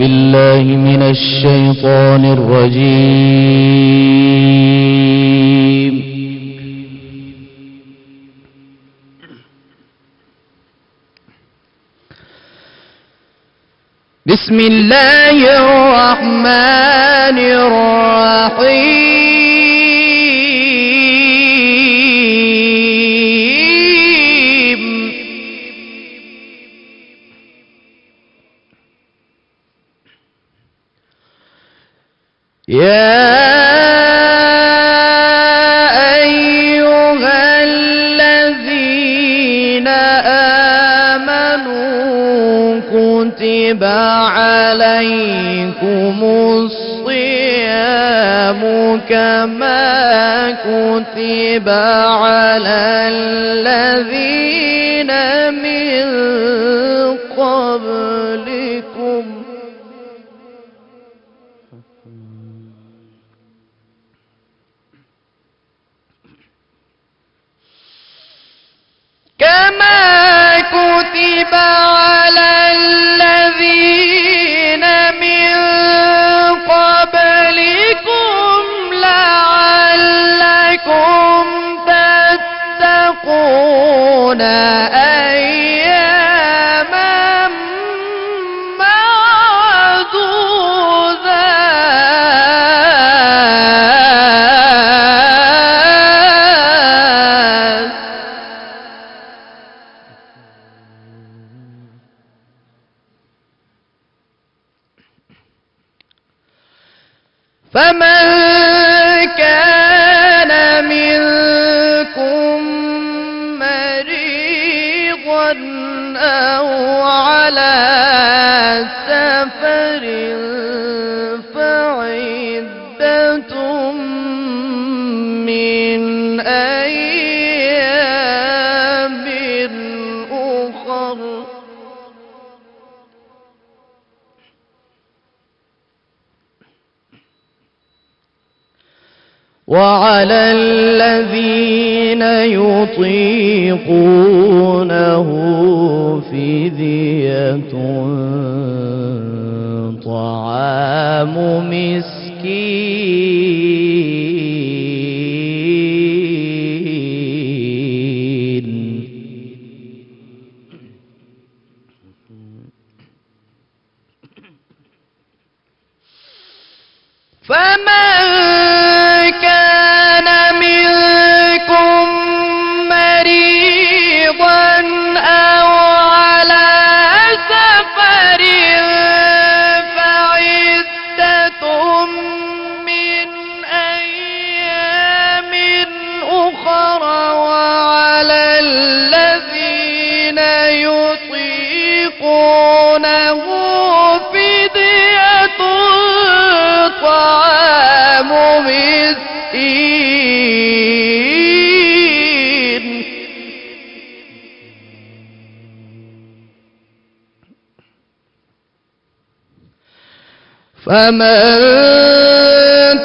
بالله من الشيطان الرجيم. بسم الله الرحمن الرحيم. يا أيها الذين آمنوا كتب عليكم الصيام كما كتب على الذين من قبلكم لعلكم تتقون أياما معدودات. فمن كان منكم مريضا أو على سفر فعدة من أيام أخر. وعلى الذين يطيقونه فدية طعام مسكين. فمن كان منكم مريضا أو على سفر فعدة من أيام أخر. وعلى الذين يطيقونه فدية طعام مسكين. فمن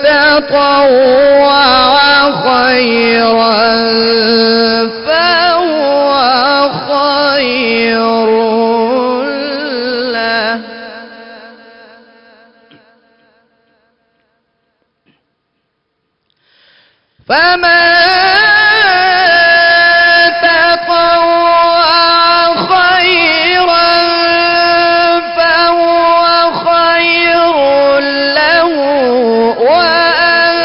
تطوع خيرا فهو خير له. فمن تطوع خيرا فهو خير له. وأن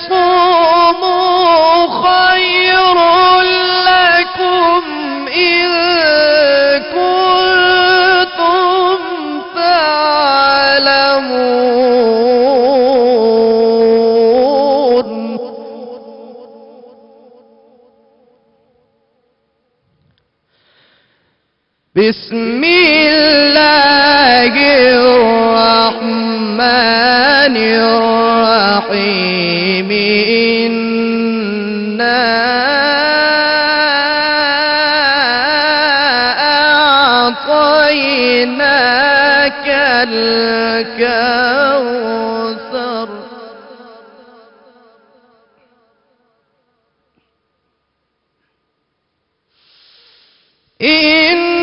تصوموا خير لكم إن كنتم تعلمون. بسم الله الرحمن الرحيم. إنا أعطيناك الكوثر. إنا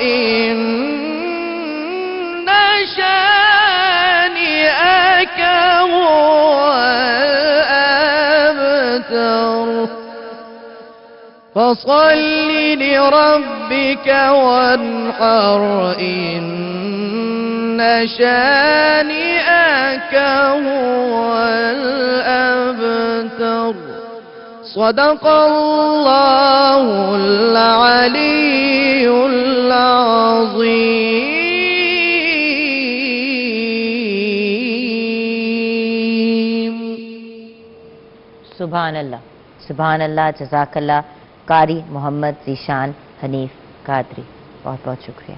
إن شانئك هو الأبتر فصل لربك وانحر إن شانئك هو الأبتر صدق الله العلي العظيم. سبحان اللہ، سبحان اللہ، جزاک اللہ قاری محمد ذیشان حنیف قادری، بہت بہت شکریہ.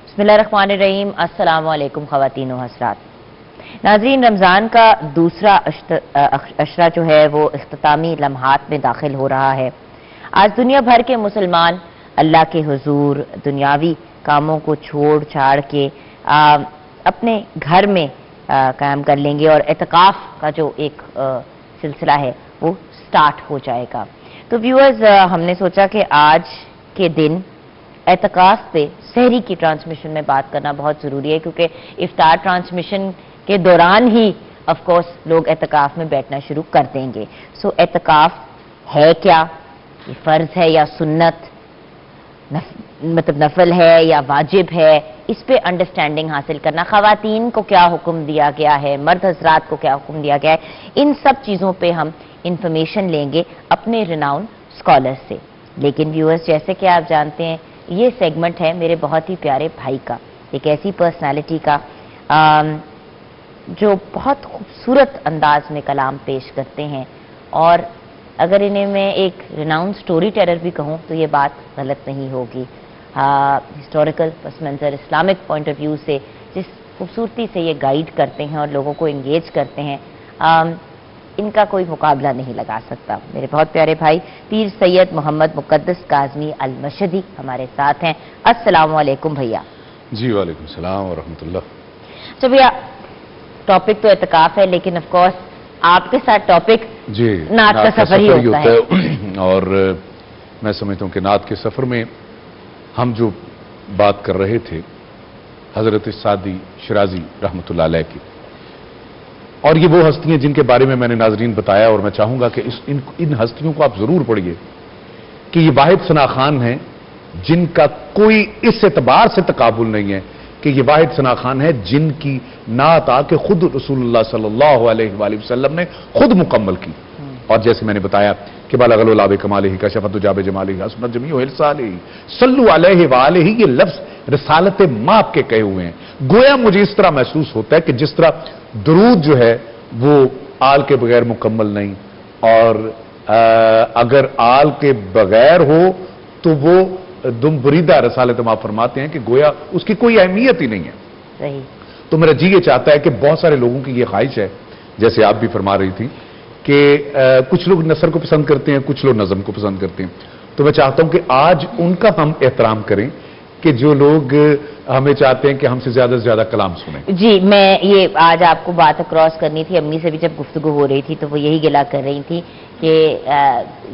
بسم اللہ الرحمن الرحیم. السلام علیکم خواتین و حضرات. ناظرین، رمضان کا دوسرا عشرہ جو ہے وہ اختتامی لمحات میں داخل ہو رہا ہے. آج دنیا بھر کے مسلمان اللہ کے حضور دنیاوی کاموں کو چھوڑ چھاڑ کے اپنے گھر میں قیام کر لیں گے اور اعتکاف کا جو ایک سلسلہ ہے وہ سٹارٹ ہو جائے گا. تو ویورز، ہم نے سوچا کہ آج کے دن اعتکاف پہ سحری کی ٹرانسمیشن میں بات کرنا بہت ضروری ہے، کیونکہ افطار ٹرانسمیشن کے دوران ہی آف کورس لوگ اعتکاف میں بیٹھنا شروع کر دیں گے. سو اعتکاف ہے کیا؟ یہ فرض ہے یا سنت، مطلب نفل ہے یا واجب ہے، اس پہ انڈرسٹینڈنگ حاصل کرنا، خواتین کو کیا حکم دیا گیا ہے، مرد حضرات کو کیا حکم دیا گیا ہے، ان سب چیزوں پہ ہم انفارمیشن لیں گے اپنے ریناؤن اسکالر سے. لیکن ویورز، جیسے کہ آپ جانتے ہیں یہ سیگمنٹ ہے میرے بہت ہی پیارے بھائی کا، ایک ایسی پرسنالٹی کا جو بہت خوبصورت انداز میں کلام پیش کرتے ہیں، اور اگر انہیں میں ایک ریناؤن سٹوری ٹیلر بھی کہوں تو یہ بات غلط نہیں ہوگی. ہسٹوریکل پس منظر، اسلامک پوائنٹ آف ویو سے جس خوبصورتی سے یہ گائیڈ کرتے ہیں اور لوگوں کو انگیج کرتے ہیں، ان کا کوئی مقابلہ نہیں لگا سکتا. میرے بہت پیارے بھائی پیر سید محمد مقدس کاظمی المشہدی ہمارے ساتھ ہیں. السلام علیکم بھیا. جی وعلیکم السلام ورحمۃ اللہ. تو بھیا، ٹاپک تو اعتکاف ہے، لیکن آف کورس آپ کے ساتھ ٹاپک جی نعت کا سفر ہی ہوتا ہے. اور میں سمجھتا ہوں کہ نعت کے سفر میں ہم جو بات کر رہے تھے حضرت سعدی شرازی رحمۃ اللہ علیہ کی، اور یہ وہ ہستیاں جن کے بارے میں نے ناظرین بتایا، اور میں چاہوں گا کہ ان ہستیوں کو آپ ضرور پڑھیے کہ یہ واحد ثنا خان ہیں جن کا کوئی اس اعتبار سے تقابل نہیں ہے کہ یہ واحد ثنا خان ہے جن کی نعت آ کے خود رسول اللہ صلی اللہ علیہ وآلہ وسلم نے خود مکمل کی. اور جیسے میں نے بتایا کہ بالغ العلا بکمالہ کشفت دجا بجمالہ حسنت جمیع ارسالہ، صلو علیہ وآلہ، یہ لفظ رسالت ماپ کے کہے ہوئے ہیں. گویا مجھے اس طرح محسوس ہوتا ہے کہ جس طرح درود جو ہے وہ آل کے بغیر مکمل نہیں، اور اگر آل کے بغیر ہو تو وہ دم بریدہ رسالت ماپ فرماتے ہیں کہ گویا اس کی کوئی اہمیت ہی نہیں ہے. صحیح. تو میرا جی یہ چاہتا ہے کہ بہت سارے لوگوں کی یہ خواہش ہے، جیسے آپ بھی فرما رہی تھی کہ کچھ لوگ نثر کو پسند کرتے ہیں، کچھ لوگ نظم کو پسند کرتے ہیں. تو میں چاہتا ہوں کہ آج ان کا ہم احترام کریں کہ جو لوگ ہمیں چاہتے ہیں کہ ہم سے زیادہ کلام سنیں. جی، میں یہ آج آپ کو بات اکراس کرنی تھی، امی سے بھی جب گفتگو ہو رہی تھی تو وہ یہی گلا کر رہی تھی کہ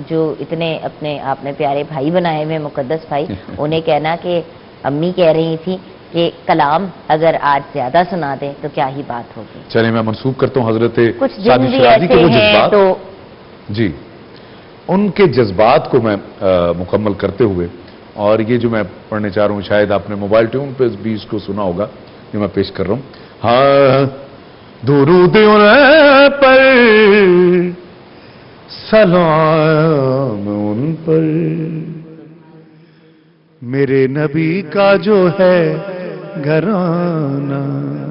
جو اتنے اپنے آپ نے پیارے بھائی بنائے ہوئے مقدس بھائی، انہیں کہنا کہ امی کہہ رہی تھی کہ کلام اگر آج زیادہ سنا دیں تو کیا ہی بات ہوگی. چلیں میں منسوخ کرتا ہوں حضرت کچھ سعدی شرازی کے وہ جذبات، تو جی ان کے جذبات کو میں مکمل کرتے ہوئے، اور یہ جو میں پڑھنے چاہ رہا ہوں شاید آپ نے موبائل ٹیون پہ بھی اس کو سنا ہوگا، جو میں پیش کر رہا ہوں. ہاں، درود ان پر سلام ان پر، میرے نبی کا جو ہے گھرانہ.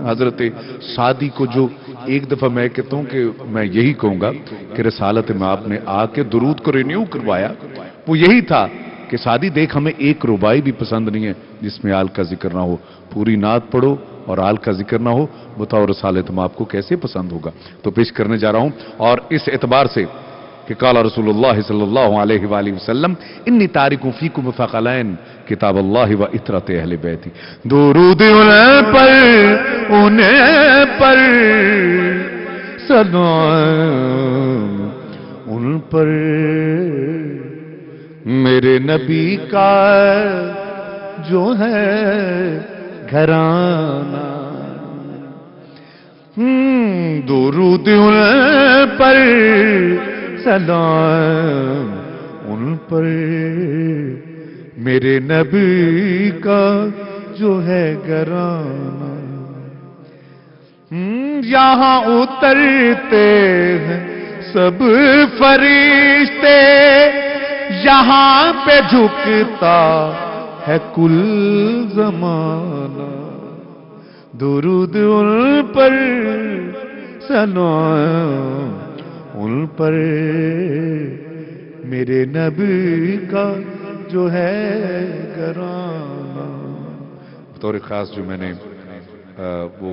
حضرت سعدی کو جو ایک دفعہ میں کہتا ہوں کہ میں یہی کہوں گا کہ رسالت میں آپ نے آ کے درود کو رینیو کروایا، وہ یہی تھا کہ سعدی دیکھ ہمیں ایک ربائی بھی پسند نہیں ہے جس میں آل کا ذکر نہ ہو، پوری نعت پڑھو اور آل کا ذکر نہ ہو، بتاؤ رسالت میں آپ کو کیسے پسند ہوگا. تو پیش کرنے جا رہا ہوں، اور اس اعتبار سے کہ قال رسول اللہ صلی اللہ علیہ وآلہ وسلم انی تارک فیکم ثقلین کتاب اللہ و اطرت اہل بیتی. درود ان پر سلام ان پر، میرے نبی کا جو ہے گھرانہ، درود ان پر، سلام ان پر، میرے نبی کا جو ہے گھرانہ، یہاں اترتے ہیں سب فرشتے، یہاں پہ جھکتا ہے کل زمانہ، درود ان پر، سلام ان پر، میرے نبی کا جو ہے گھرانہ۔ بطور خاص جو میں نے وہ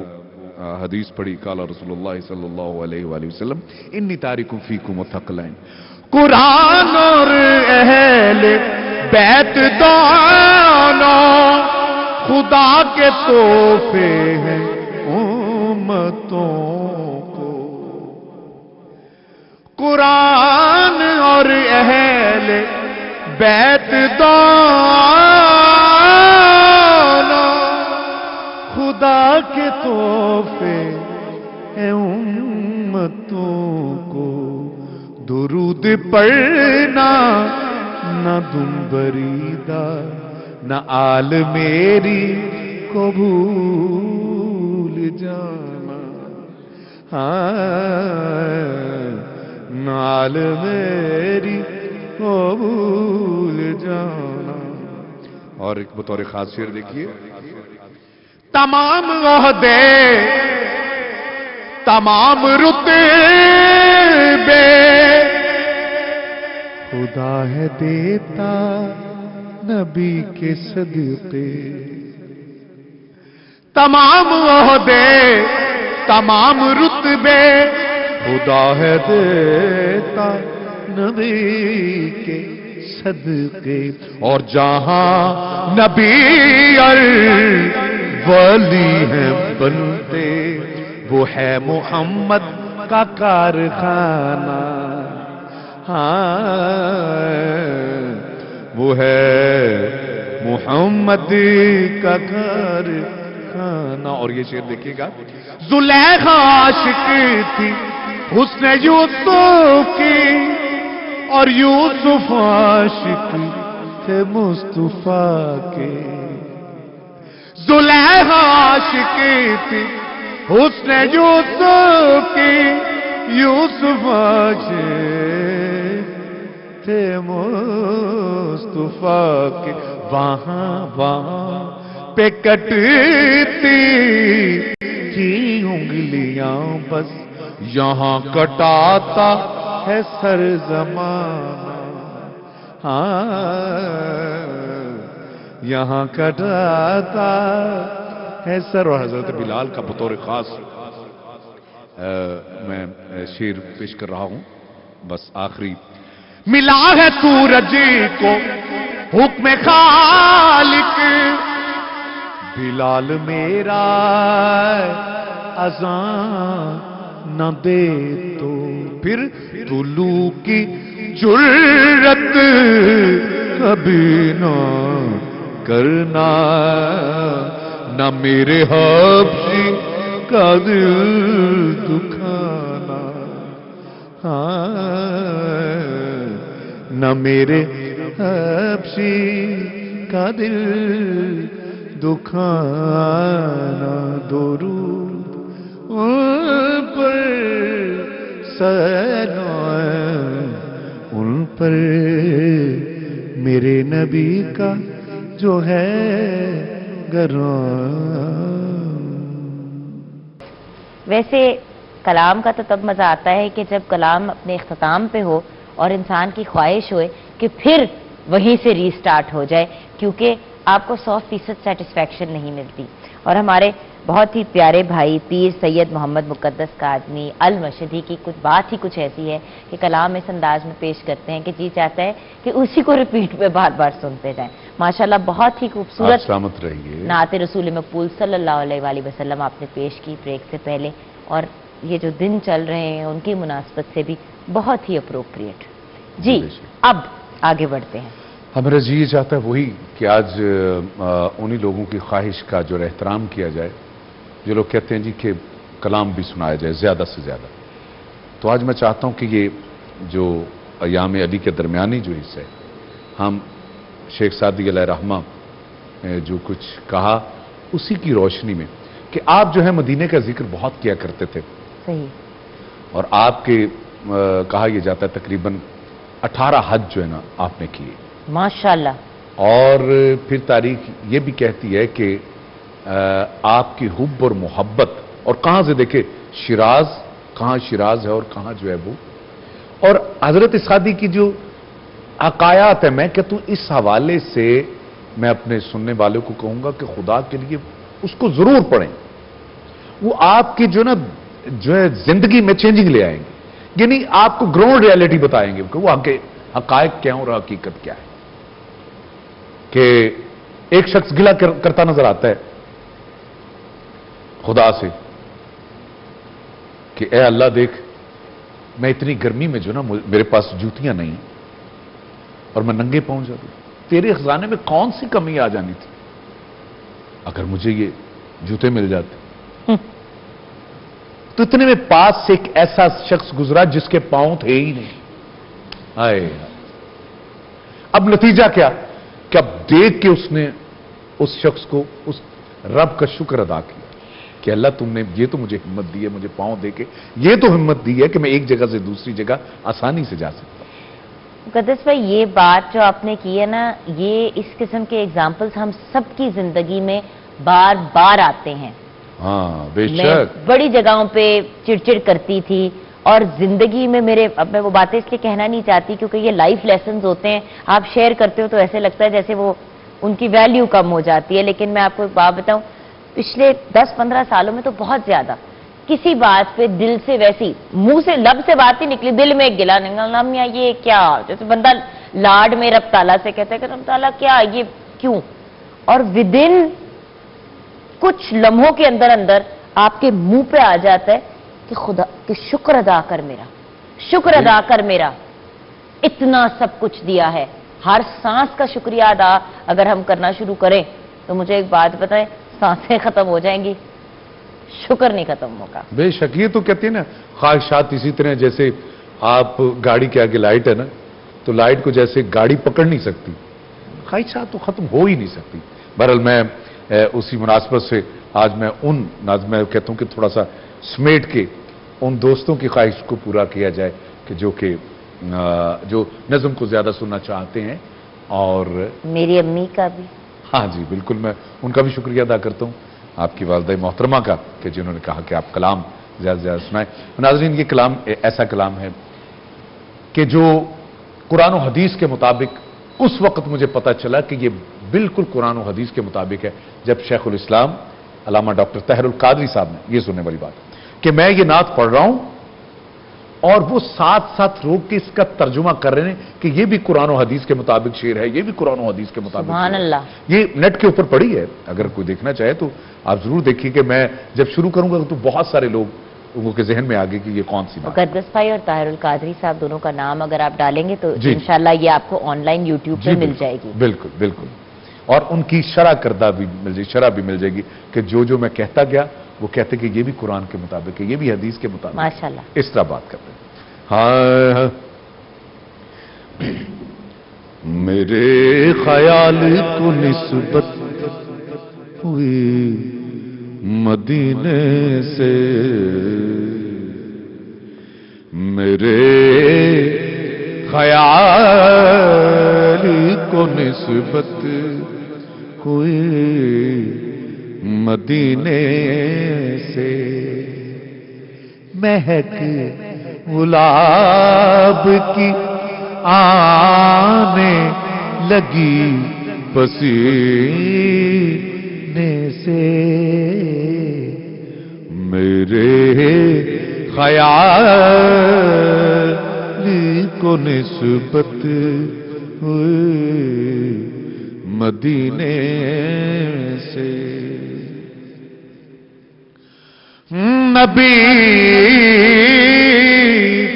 حدیث پڑھی، قال رسول اللہ صلی اللہ علیہ وآلہ وسلم انی تارک فیکم الثقلین، قرآن اور اہل بیت دونوں خدا کے تحفے ہیں امتوں کو، قرآن اور اہل بیت دونوں خدا کے تحفے ہیں امتوں کو، درود پڑھنا نہ دم بریدہ، نہ آل میری کو بھول جانا، نہ آل میری کو بھول جانا۔ اور ایک بطور خاص شعر دیکھیے، تمام عہدے تمام رتبے خدا ہے دیتا نبی کے صدقے، تمام عہدے تمام رتبے خدا ہے دیتا نبی کے صدقے، اور جہاں نبی ولی ہیں بنتے، وہ ہے محمد کا کارخانہ، وہ ہے محمد کا کارخانہ۔ اور یہ شعر دیکھیے گا، زلیخا عاشق تھی حسن یوسف کی، اور یوسف عاشق تھے مصطفیٰ کے، زلیخا عاشق تھی حسن یوسف کی، یوسف عاشق تھے مصطفیٰ کے، وہاں پہ کٹتی تھی انگلیاں بس، یہاں کٹاتا ہے سر زمانہ، یہاں کٹاتا ہے سر۔ اور حضرت بلال کا بطور خاص میں شعر پیش کر رہا ہوں، بس آخری، ملا ہے سورج کو حکم خالق، بلال میرا اذان نہ دے تو پھر طلوع کی جرت کبھی نہ کرنا، نہ میرے حبشی کا دل دکھانا، نہ میرے حبشی کا دل دکھانا، درود ان پر، سلام ان پر، میرے نبی کا جو ہے گھرانہ۔ ویسے کلام کا تو تب مزہ آتا ہے کہ جب کلام اپنے اختتام پہ ہو اور انسان کی خواہش ہوئے کہ پھر وہیں سے ری سٹارٹ ہو جائے، کیونکہ آپ کو 100% سیٹسفیکشن نہیں ملتی۔ اور ہمارے بہت ہی پیارے بھائی پیر سید محمد مقدس قادمی المشہدی کی کچھ بات ہی کچھ ایسی ہے کہ کلام اس انداز میں پیش کرتے ہیں کہ جی چاہتا ہے کہ اسی کو ریپیٹ پہ بار بار سنتے جائیں۔ ماشاءاللہ بہت ہی خوبصورت سلامت رہیے نعت رسول مقبول صلی اللہ علیہ وآلہ وسلم آپ نے پیش کی بریک سے پہلے، اور یہ جو دن چل رہے ہیں ان کی مناسبت سے بھی بہت ہی اپروپریٹ۔ جی اب آگے بڑھتے ہیں۔ ہمارا جی یہ چاہتا ہے وہی کہ آج انہی لوگوں کی خواہش کا جو احترام کیا جائے جو لوگ کہتے ہیں جی کہ کلام بھی سنایا جائے زیادہ سے زیادہ. تو آج میں چاہتا ہوں کہ یہ جو ایام علی کے درمیانی جو حصہ ہے ہم شیخ سعدی علیہ رحمہ جو کچھ کہا اسی کی روشنی میں کہ آپ جو ہے مدینے کا ذکر بہت کیا کرتے تھے صحیح. اور آپ کے کہا یہ جاتا ہے تقریباً 18 حج جو ہے نا آپ نے کیے ماشاءاللہ. اور پھر تاریخ یہ بھی کہتی ہے کہ آپ کی حب اور محبت اور کہاں سے دیکھے شیراز کہاں شیراز ہے اور کہاں جو ہے وہ اور حضرت سعدی کی جو عقایات ہے میں کہتا ہوں اس حوالے سے میں اپنے سننے والوں کو کہوں گا کہ خدا کے لیے اس کو ضرور پڑھیں. وہ آپ کی جو ہے زندگی میں چینجنگ لے آئیں گے یعنی آپ کو گراؤنڈ ریالٹی بتائیں گے کہ وہ حقائق کیا اور حقیقت کیا ہے. کہ ایک شخص گلہ کرتا نظر آتا ہے خدا سے کہ اے اللہ دیکھ میں اتنی گرمی میں جو نا میرے پاس جوتیاں نہیں اور میں ننگے پہنچ جاتا ہوں تیرے خزانے میں کون سی کمی آ جانی تھی اگر مجھے یہ جوتے مل جاتے. تو اتنے میں پاس سے ایک ایسا شخص گزرا جس کے پاؤں تھے ہی نہیں. آئے اب نتیجہ کیا کہ اب دیکھ کے اس نے اس شخص کو اس رب کا شکر ادا کیا کہ اللہ تم نے یہ تو مجھے ہمت دی ہے مجھے پاؤں دے کے یہ تو ہمت دی ہے کہ میں ایک جگہ سے دوسری جگہ آسانی سے جا سکتا ہوں. مقدس بھائی یہ بات جو آپ نے کی ہے نا یہ اس قسم کے ایگزامپلز ہم سب کی زندگی میں بار بار آتے ہیں. ہاں بے میں شک بڑی جگہوں پہ چڑچڑ کرتی تھی اور زندگی میں اب میں وہ باتیں اس لیے کہنا نہیں چاہتی کیونکہ یہ لائف لیسنز ہوتے ہیں آپ شیئر کرتے ہو تو ایسے لگتا ہے جیسے وہ ان کی ویلیو کم ہو جاتی ہے. لیکن میں آپ کو ایک بات بتاؤں پچھلے 10-15 سالوں میں تو بہت زیادہ کسی بات پہ دل سے ویسی منہ سے لب سے بات ہی نکلی دل میں ایک گلا نکلا یا یہ کیا جیسے بندہ لاڈ میں رب تعالیٰ سے کہتا ہے کہ رب تعالیٰ کیا یہ کیوں اور ودن کچھ لمحوں کے اندر اندر آپ کے منہ پہ آ جاتا ہے کہ خدا کہ شکر ادا کر میرا شکر ادا کر میرا اتنا سب کچھ دیا ہے. ہر سانس کا شکریہ ادا اگر ہم کرنا شروع کریں تو مجھے ایک بات بتائیں سانسیں ختم ہو جائیں گی شکر نہیں ختم ہوگا. بے شک یہ تو کہتے ہیں نا خواہشات اسی طرح جیسے آپ گاڑی کے آگے لائٹ ہے نا تو لائٹ کو جیسے گاڑی پکڑ نہیں سکتی خواہشات تو ختم ہو ہی نہیں سکتی. بہرحال میں اسی مناسبت سے آج میں میں کہتا ہوں کہ تھوڑا سا سمیٹ کے ان دوستوں کی خواہش کو پورا کیا جائے کہ جو نظم کو زیادہ سننا چاہتے ہیں اور میری امی کا بھی ہاں جی بالکل میں ان کا بھی شکریہ ادا کرتا ہوں آپ کی والدہ محترمہ کا کہ جنہوں نے کہا کہ آپ کلام زیادہ سے زیادہ سنائیں. ناظرین یہ کلام ایسا کلام ہے کہ جو قرآن و حدیث کے مطابق اس وقت مجھے پتا چلا کہ یہ بالکل قرآن و حدیث کے مطابق ہے جب شیخ الاسلام علامہ ڈاکٹر طاہر القادری صاحب نے یہ سننے والی بات کہ میں یہ نعت پڑھ رہا ہوں اور وہ ساتھ ساتھ روک کے اس کا ترجمہ کر رہے ہیں کہ یہ بھی قرآن و حدیث کے مطابق شعر ہے یہ بھی قرآن و حدیث کے مطابق سبحان شعر ہے. اللہ. یہ نیٹ کے اوپر پڑی ہے اگر کوئی دیکھنا چاہے تو آپ ضرور دیکھیے کہ میں جب شروع کروں گا تو بہت سارے لوگوں کے ذہن میں آگے کہ یہ کون سی بات ہے. مقدس بھائی اور طاہر القادری صاحب دونوں کا نام اگر آپ ڈالیں گے تو جی. انشاءاللہ یہ آپ کو آن لائن یوٹیوب پہ مل جائے گی. بالکل بالکل اور ان کی شرح کردہ بھی مل جائے شرح بھی مل جائے گی کہ جو میں کہتا گیا وہ کہتے کہ یہ بھی قرآن کے مطابق ہے یہ بھی حدیث کے مطابق ماشاءاللہ اس طرح بات کرتے ہیں. ہاں میرے خیال کو نسبت ہوئی مدینے سے میرے خیال کو نسبت ہوئی مدینے سے مہک گلاب کی آنے لگی پسینے سے میرے خیال کو نسبت ہوئی مدینے سے نبی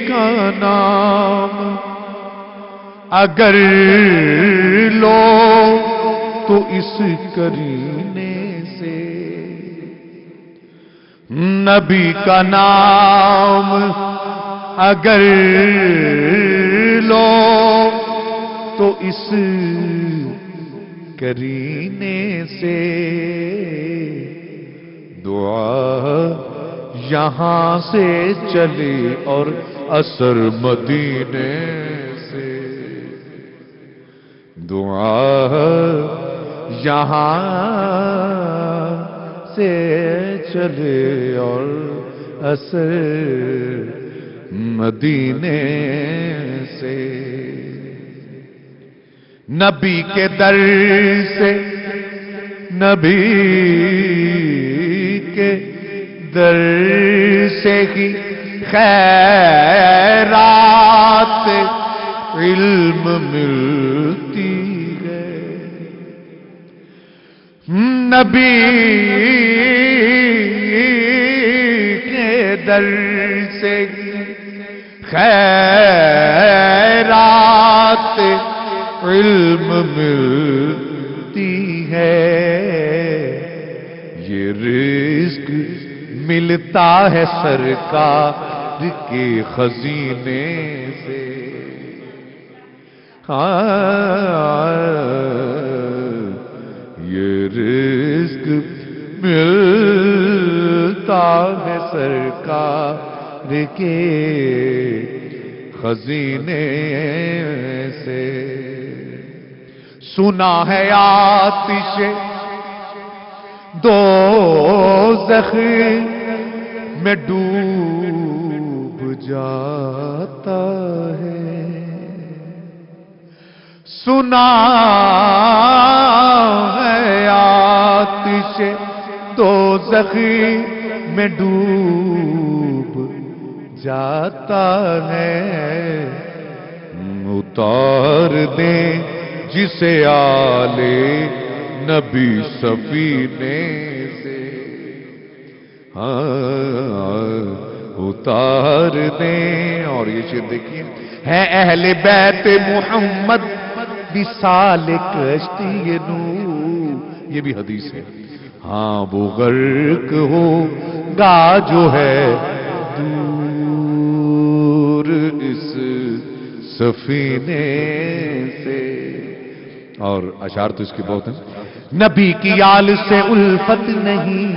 کا نام اگر لو تو اس کرینے سے، نبی کا نام اگر لو تو اس کرینے سے، دعا یہاں سے چلے اور اثر مدینے سے، دعا یہاں سے چلے اور اثر مدینے سے، نبی کے در سے، نبی کے در سے ہی خیرات علم ملتی ہے، نبی کے در سے ہی خیرات علم ملتی ہے، یہ رزق ملتا ہے سرکار کے خزینے سے، یہ رزق ملتا ہے سرکار کے خزینے سے، سنا ہے آتش دوزخ میں ڈوب جاتا ہے، سنا ہے آتش دوزخ میں ڈوب جاتا ہے، اتار دیں جسے آلے نبی سفینے سے، اتار دیں۔ اور یہ شعر دیکھیے، ہے اہل بیت محمد بھی سالک کشتی نو، یہ بھی حدیث ہے، ہاں وہ غرق ہوگا جو ہے دور اس سفینے سے۔ اور اشعار تو اس کی بہت ہیں، نبی کی آل سے الفت نہیں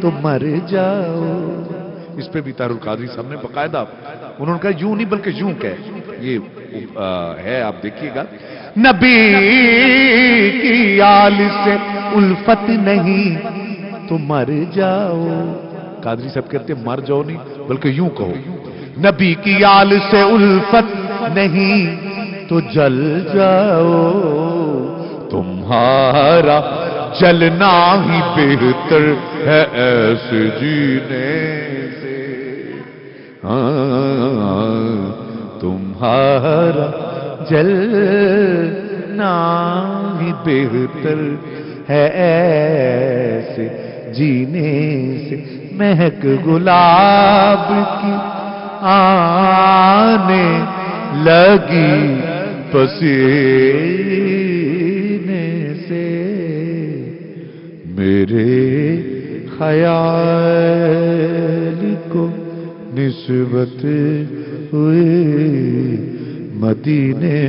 تو مر جاؤ، اس پہ بھی طاہر القادری صاحب نے باقاعدہ انہوں نے کہا یوں نہیں بلکہ یوں کہ یہ ہے، آپ دیکھیے گا، نبی کی آل سے الفت نہیں تو مر جاؤ، قادری صاحب کہتے ہیں مر جاؤ نہیں بلکہ یوں کہو، نبی کی آل سے الفت نہیں تو جل جاؤ، تمہارا جلنا ہی بہتر ہے ایسے جینے سے، تمہارا جلنا ہی بہتر ہے ایسے جینے سے، مہک گلاب کی آنے لگی پسینے سے، میرے خیال کو نسبت ہوئی مدینے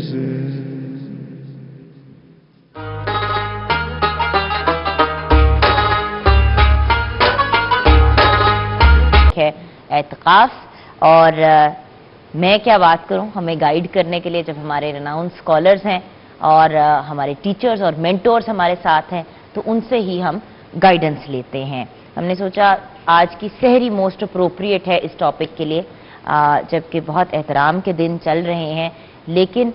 سے۔ ہے اعتکاف، اور میں کیا بات کروں، ہمیں گائیڈ کرنے کے لیے جب ہمارے رناؤنڈ اسکالرز ہیں اور ہمارے ٹیچرز اور مینٹورز ہمارے ساتھ ہیں تو ان سے ہی ہم گائیڈنس لیتے ہیں۔ ہم نے سوچا آج کی سحری موسٹ اپروپریٹ ہے اس ٹاپک کے لیے، جبکہ بہت احترام کے دن چل رہے ہیں، لیکن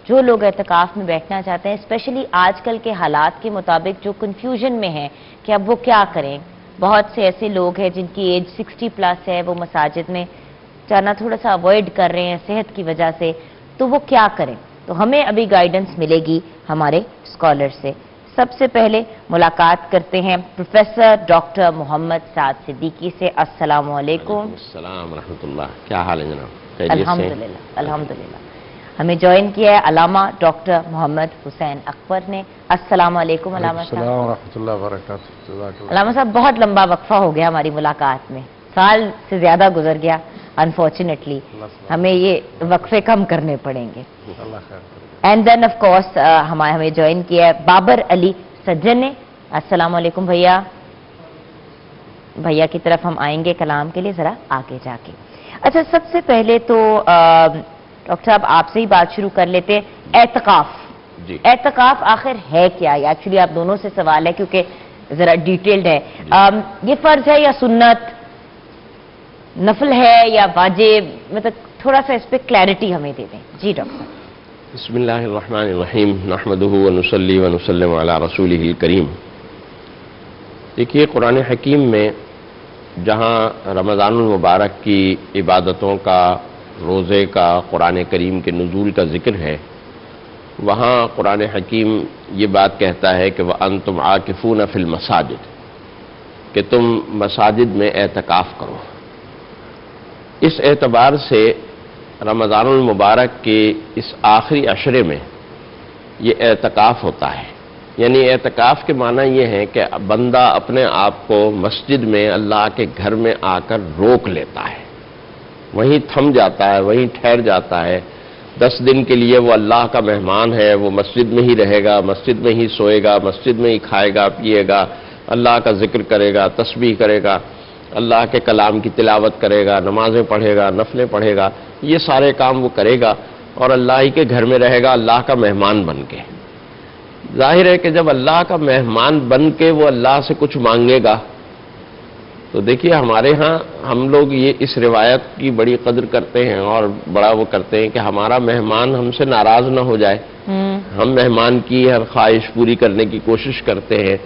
جو لوگ اعتکاف میں بیٹھنا چاہتے ہیں، اسپیشلی آج کل کے حالات کے مطابق جو کنفیوژن میں ہیں کہ اب وہ کیا کریں، بہت سے ایسے لوگ ہیں جن کی ایج 60 پلس ہے، وہ مساجد میں جانا تھوڑا سا اوائڈ کر رہے ہیں صحت کی وجہ سے، تو وہ کیا کریں؟ تو ہمیں ابھی گائیڈنس ملے گی ہمارے اسکالر سے۔ سب سے پہلے ملاقات کرتے ہیں پروفیسر ڈاکٹر محمد سعد صدیقی سے۔ السلام علیکم۔ السلام ورحمۃ اللہ، کیا حال ہے جناب؟ خیریت سے؟ الحمدللہ الحمدللہ۔ ہمیں جوائن کیا ہے علامہ ڈاکٹر محمد حسین اکبر نے. السلام علیکم علامہ صاحب. السلام ورحمۃ اللہ وبرکاتہ. علامہ صاحب بہت لمبا وقفہ ہو گیا ہماری ملاقات میں, سال سے زیادہ گزر گیا انفارچونیٹلی, ہمیں یہ وقفے کم کرنے پڑیں گے. اینڈ دین آف کورس ہمیں جوائن کیا ہے بابر علی سجن نے. السلام علیکم بھیا. بھیا کی طرف ہم آئیں گے کلام کے لیے ذرا آگے جا کے. اچھا سب سے پہلے تو ڈاکٹر صاحب آپ سے ہی بات شروع کر لیتے ہیں. اعتکاف, جی اعتکاف آخر ہے کیا؟ ایکچولی آپ دونوں سے سوال ہے کیونکہ ذرا ڈیٹیلڈ ہے. یہ فرض ہے یا سنت, نفل ہے یا واجب, مطلب تھوڑا سا اس پہ کلیئرٹی ہمیں دے دیں. جی ڈاکٹر صاحب. بسم اللہ الرحمن الرحیم. نحمدہ ونصلی ونسلم علی رسولہ الکریم. دیکھیے قرآن حکیم میں جہاں رمضان المبارک کی عبادتوں کا, روزے کا, قرآن کریم کے نزول کا ذکر ہے, وہاں قرآن حکیم یہ بات کہتا ہے کہ وَأَنْتُمْ عَاكِفُونَ فِي الْمَسَاجِدِ, کہ تم مساجد میں اعتکاف کرو. اس اعتبار سے رمضان المبارک کے اس آخری عشرے میں یہ اعتکاف ہوتا ہے. یعنی اعتکاف کے معنی یہ ہے کہ بندہ اپنے آپ کو مسجد میں, اللہ کے گھر میں آ کر روک لیتا ہے, وہیں تھم جاتا ہے, وہیں ٹھہر جاتا ہے. 10 دن کے لیے وہ اللہ کا مہمان ہے, وہ مسجد میں ہی رہے گا, مسجد میں ہی سوئے گا, مسجد میں ہی کھائے گا پیے گا, اللہ کا ذکر کرے گا, تسبیح کرے گا, اللہ کے کلام کی تلاوت کرے گا, نمازیں پڑھے گا, نفلیں پڑھے گا, یہ سارے کام وہ کرے گا اور اللہ ہی کے گھر میں رہے گا اللہ کا مہمان بن کے. ظاہر ہے کہ جب اللہ کا مہمان بن کے وہ اللہ سے کچھ مانگے گا تو دیکھیے ہمارے ہاں ہم لوگ یہ اس روایت کی بڑی قدر کرتے ہیں اور بڑا وہ کرتے ہیں کہ ہمارا مہمان ہم سے ناراض نہ ہو جائے. ہم مہمان کی ہر خواہش پوری کرنے کی کوشش کرتے ہیں.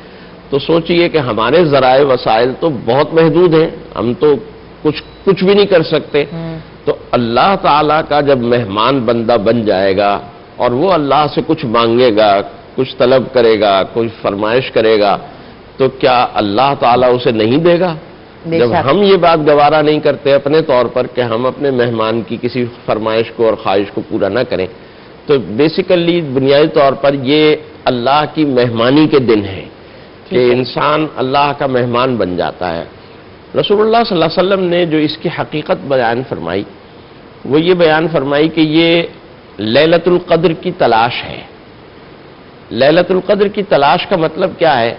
تو سوچئے کہ ہمارے ذرائع وسائل تو بہت محدود ہیں, ہم تو کچھ بھی نہیں کر سکتے. تو اللہ تعالیٰ کا جب مہمان بندہ بن جائے گا اور وہ اللہ سے کچھ مانگے گا, کچھ طلب کرے گا, کچھ فرمائش کرے گا, تو کیا اللہ تعالیٰ اسے نہیں دے گا؟ جب ہم یہ بات گوارا نہیں کرتے اپنے طور پر کہ ہم اپنے مہمان کی کسی فرمائش کو اور خواہش کو پورا نہ کریں, تو بیسیکلی بنیادی طور پر یہ اللہ کی مہمانی کے دن ہے کہ انسان اللہ کا مہمان بن جاتا ہے. رسول اللہ صلی اللہ علیہ وسلم نے جو اس کی حقیقت بیان فرمائی وہ یہ بیان فرمائی کہ یہ لیلۃ القدر کی تلاش ہے. لیلۃ القدر کی تلاش کا مطلب کیا ہے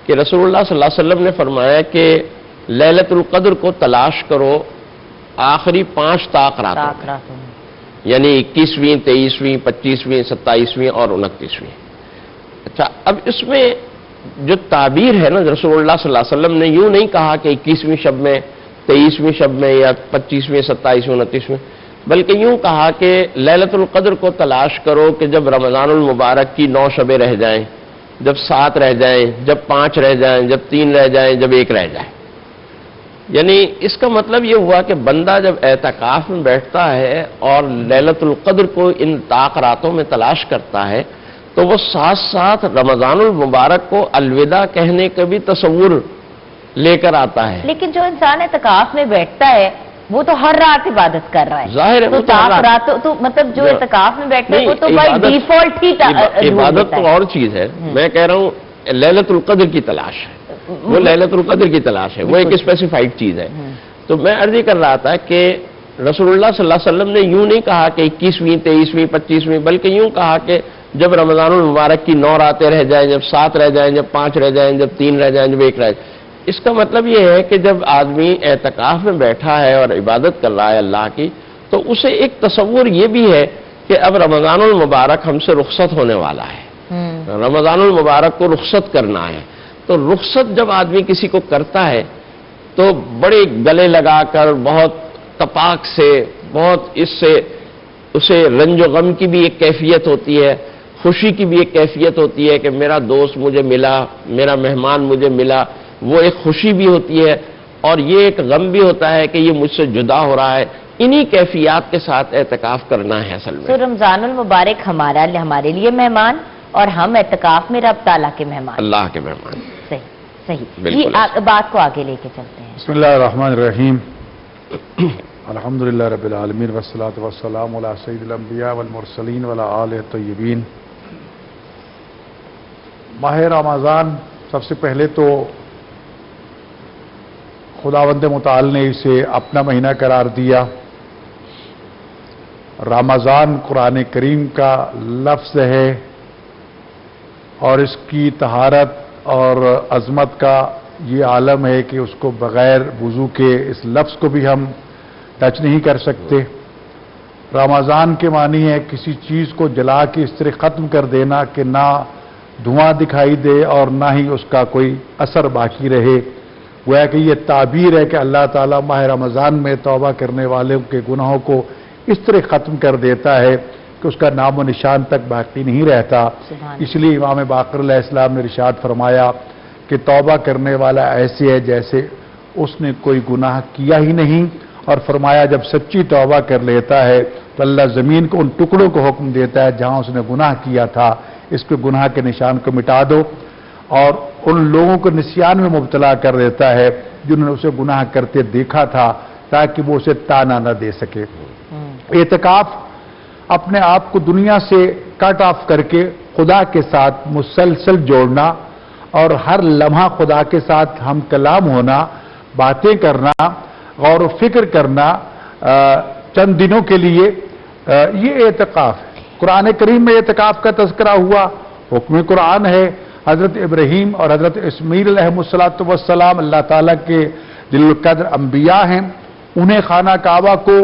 کہ رسول اللہ صلی اللہ علیہ وسلم نے فرمایا کہ لیلۃ القدر کو تلاش کرو آخری 5 طاق راتوں میں, یعنی 21ویں, 23ویں, 25ویں, 27ویں اور 29ویں. اچھا, اب اس میں جو تعبیر ہے نا, رسول اللہ صلی اللہ علیہ وسلم نے یوں نہیں کہا کہ 21ویں شب میں, 23ویں شب میں یا 25ویں, 27ویں, 29ویں, بلکہ یوں کہا کہ لیلۃ القدر کو تلاش کرو کہ جب رمضان المبارک کی 9 شبیں رہ جائیں, جب 7 رہ جائیں, جب 5 رہ جائیں, جب 3 رہ جائیں, جب 1 رہ جائے. یعنی اس کا مطلب یہ ہوا کہ بندہ جب اعتکاف میں بیٹھتا ہے اور لیلۃ القدر کو ان طاق راتوں میں تلاش کرتا ہے تو وہ ساتھ ساتھ رمضان المبارک کو الوداع کہنے کا بھی تصور لے کر آتا ہے. لیکن جو انسان اعتکاف میں بیٹھتا ہے وہ تو ہر رات عبادت کر رہا ہے. ظاہر ہے, تو مطلب جو اعتکاف میں بیٹھتا ہے وہ تو بائی ڈیفالٹ ہی عبادت تو اور چیز ہے. میں کہہ رہا ہوں لیلۃ القدر کی تلاش ہے, وہ لیلۃ القدر کی تلاش ہے, وہ ایک اسپیسیفائڈ چیز ہے. تو میں عرض کر رہا تھا کہ رسول اللہ صلی اللہ علیہ وسلم نے یوں نہیں کہا کہ 21ویں, 23ویں, 25ویں, بلکہ یوں کہا کہ جب رمضان المبارک کی 9 راتیں رہ جائیں, جب 7 رہ جائیں, جب 5 رہ جائیں, جب 3 رہ جائیں, جب 1 رہ جائیں. اس کا مطلب یہ ہے کہ جب آدمی اعتکاف میں بیٹھا ہے اور عبادت کر رہا ہے اللہ کی, تو اسے ایک تصور یہ بھی ہے کہ اب رمضان المبارک ہم سے رخصت ہونے والا ہے, رمضان المبارک کو رخصت کرنا ہے. تو رخصت جب آدمی کسی کو کرتا ہے تو بڑے گلے لگا کر, بہت تپاک سے, بہت اس سے اسے رنج و غم کی بھی ایک کیفیت ہوتی ہے, خوشی کی بھی ایک کیفیت ہوتی ہے کہ میرا دوست مجھے ملا, میرا مہمان مجھے ملا, وہ ایک خوشی بھی ہوتی ہے اور یہ ایک غم بھی ہوتا ہے کہ یہ مجھ سے جدا ہو رہا ہے. انہی کیفیات کے ساتھ اعتکاف کرنا ہے اصل میں. تو رمضان المبارک ہمارے لیے مہمان اور ہم اعتکاف میں رب تعالیٰ کے مہمان, اللہ کے مہمان. صحیح. یہ بات کو آگے لے کے چلتے ہیں. بسم اللہ الرحمن الرحیم. الحمدللہ رب العالمین والصلاۃ والسلام علی سید الانبیاء والمرسلین وعلی آلہ الطیبین۔ ماہ رمضان سب سے پہلے تو خداوند متعال نے اسے اپنا مہینہ قرار دیا۔ رمضان قرآن کریم کا لفظ ہے اور اس کی طہارت اور عظمت کا یہ عالم ہے کہ اس کو بغیر وضو کے اس لفظ کو بھی ہم ٹچ نہیں کر سکتے۔ رمضان کے معنی ہے کسی چیز کو جلا کے اس طرح ختم کر دینا کہ نہ دھواں دکھائی دے اور نہ ہی اس کا کوئی اثر باقی رہے۔ گویا کہ یہ تعبیر ہے کہ اللہ تعالیٰ ماہ رمضان میں توبہ کرنے والوں کے گناہوں کو اس طرح ختم کر دیتا ہے کہ اس کا نام و نشان تک باقی نہیں رہتا۔ اس لیے امام باقر علیہ السلام نے ارشاد فرمایا کہ توبہ کرنے والا ایسے ہے جیسے اس نے کوئی گناہ کیا ہی نہیں، اور فرمایا جب سچی توبہ کر لیتا ہے تو اللہ زمین کو ان ٹکڑوں کو حکم دیتا ہے جہاں اس نے گناہ کیا تھا اس پہ گناہ کے نشان کو مٹا دو، اور ان لوگوں کو نسیان میں مبتلا کر دیتا ہے جنہوں نے اسے گناہ کرتے دیکھا تھا تاکہ وہ اسے تانا نہ دے سکے۔ اعتکاف اپنے آپ کو دنیا سے کٹ آف کر کے خدا کے ساتھ مسلسل جوڑنا اور ہر لمحہ خدا کے ساتھ ہم کلام ہونا، باتیں کرنا، غور و فکر کرنا چند دنوں کے لیے، یہ اعتکاف ہے۔ قرآن کریم میں اعتکاف کا تذکرہ ہوا، حکم قرآن ہے۔ حضرت ابراہیم اور حضرت اسماعیل علیہ السلام اللہ تعالیٰ کے ذی القدر انبیاء ہیں، انہیں خانہ کعبہ کو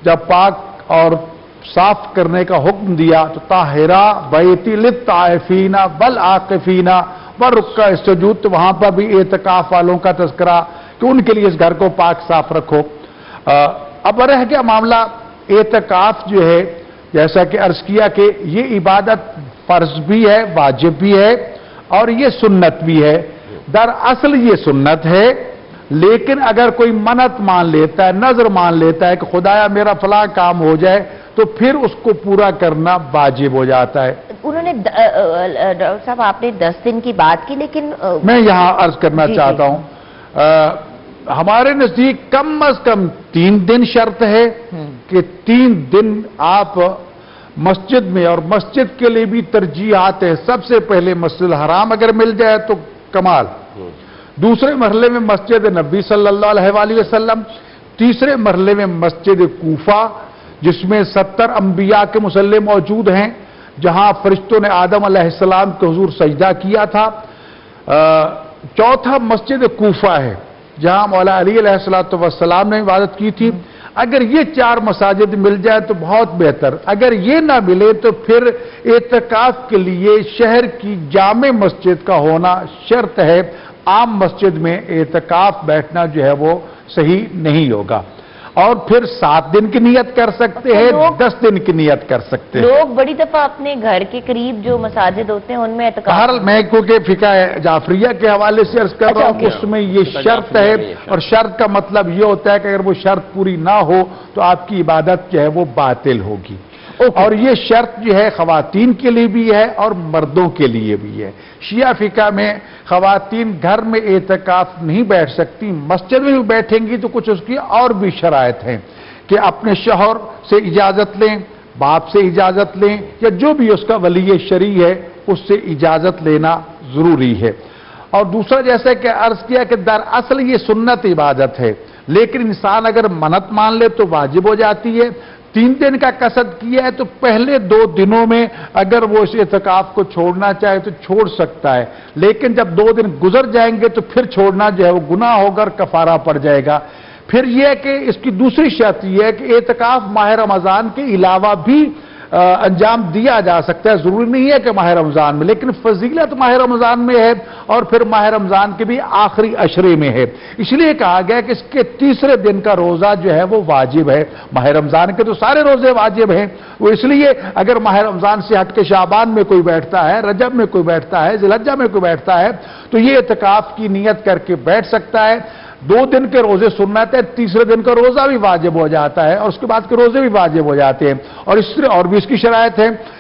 جب پاک اور صاف کرنے کا حکم دیا تو طاہرا بیتی للطائفین والعاکفین والرکع السجود، تو وہاں پر بھی اعتکاف والوں کا تذکرہ کہ ان کے لیے اس گھر کو پاک صاف رکھو۔ اب رہ گیا معاملہ اعتکاف جو ہے، جیسا کہ عرض کیا کہ یہ عبادت فرض بھی ہے، واجب بھی ہے اور یہ سنت بھی ہے۔ دراصل یہ سنت ہے، لیکن اگر کوئی منت مان لیتا ہے، نظر مان لیتا ہے کہ خدایا میرا فلاں کام ہو جائے تو پھر اس کو پورا کرنا واجب ہو جاتا ہے۔ انہوں نے ڈاکٹر صاحب آپ نے 10 دن کی بات کی، لیکن میں یہاں عرض کرنا چاہتا ہوں ہمارے نزدیک کم از کم 3 دن شرط ہے کہ 3 دن آپ مسجد میں، اور مسجد کے لیے بھی ترجیحات ہے۔ سب سے پہلے مسجد الحرام اگر مل جائے تو کمال، دوسرے مرحلے میں مسجد نبی صلی اللہ علیہ وآلہ وسلم، تیسرے مرحلے میں مسجد کوفہ جس میں 70 انبیاء کے مصلی موجود ہیں، جہاں فرشتوں نے آدم علیہ السلام کے حضور سجدہ کیا تھا۔ چوتھا مسجد کوفہ ہے جہاں مولا علی علیہ السلام نے عبادت کی تھی۔ اگر یہ 4 مساجد مل جائے تو بہت بہتر، اگر یہ نہ ملے تو پھر اعتکاف کے لیے شہر کی جامع مسجد کا ہونا شرط ہے۔ عام مسجد میں اعتکاف بیٹھنا جو ہے وہ صحیح نہیں ہوگا، اور پھر 7 دن کی نیت کر سکتے ہیں، 10 دن کی نیت کر سکتے ہیں۔ لوگ بڑی دفعہ اپنے گھر کے قریب جو مساجد ہوتے ہیں ان میں اعتکاف، بہرحال میں کیونکہ فقہ جعفریہ کے حوالے سے عرض کر رہا ہوں، اس میں یہ شرط ہے، اور شرط کا مطلب یہ ہوتا ہے کہ اگر وہ شرط پوری نہ ہو تو آپ کی عبادت جو ہے وہ باطل ہوگی۔ اور یہ شرط جو ہے خواتین کے لیے بھی ہے اور مردوں کے لیے بھی ہے۔ شیعہ فقہ میں خواتین گھر میں اعتکاف نہیں بیٹھ سکتی، مسجد میں بھی بیٹھیں گی تو کچھ اس کی اور بھی شرائط ہیں کہ اپنے شوہر سے اجازت لیں، باپ سے اجازت لیں، یا جو بھی اس کا ولی شرعی ہے اس سے اجازت لینا ضروری ہے۔ اور دوسرا جیسے کہ عرض کیا کہ دراصل یہ سنت عبادت ہے، لیکن انسان اگر منت مان لے تو واجب ہو جاتی ہے۔ 3 دن کا قصد کیا ہے تو پہلے 2 دنوں میں اگر وہ اس اعتکاف کو چھوڑنا چاہے تو چھوڑ سکتا ہے، لیکن جب 2 دن گزر جائیں گے تو پھر چھوڑنا جو ہے وہ گناہ ہوگا اور کفارہ پڑ جائے گا۔ پھر یہ ہے کہ اس کی دوسری شرط یہ ہے کہ اعتکاف ماہ رمضان کے علاوہ بھی انجام دیا جا سکتا ہے، ضروری نہیں ہے کہ ماہ رمضان میں، لیکن فضیلت ماہ رمضان میں ہے اور پھر ماہ رمضان کے بھی آخری عشرے میں ہے۔ اس لیے کہا گیا کہ اس کے تیسرے دن کا روزہ جو ہے وہ واجب ہے۔ ماہ رمضان کے تو سارے روزے واجب ہیں، وہ اس لیے اگر ماہ رمضان سے ہٹ کے شعبان میں کوئی بیٹھتا ہے، رجب میں کوئی بیٹھتا ہے، ذی الحجہ میں کوئی بیٹھتا ہے تو یہ اعتکاف کی نیت کر کے بیٹھ سکتا ہے۔ 2 دن کے روزے سنت ہے، تیسرے دن کا روزہ بھی واجب ہو جاتا ہے، اور اس کے بعد کے روزے بھی واجب ہو جاتے ہیں۔ اور اس طرح اور بھی اس کی شرائط ہے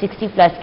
60+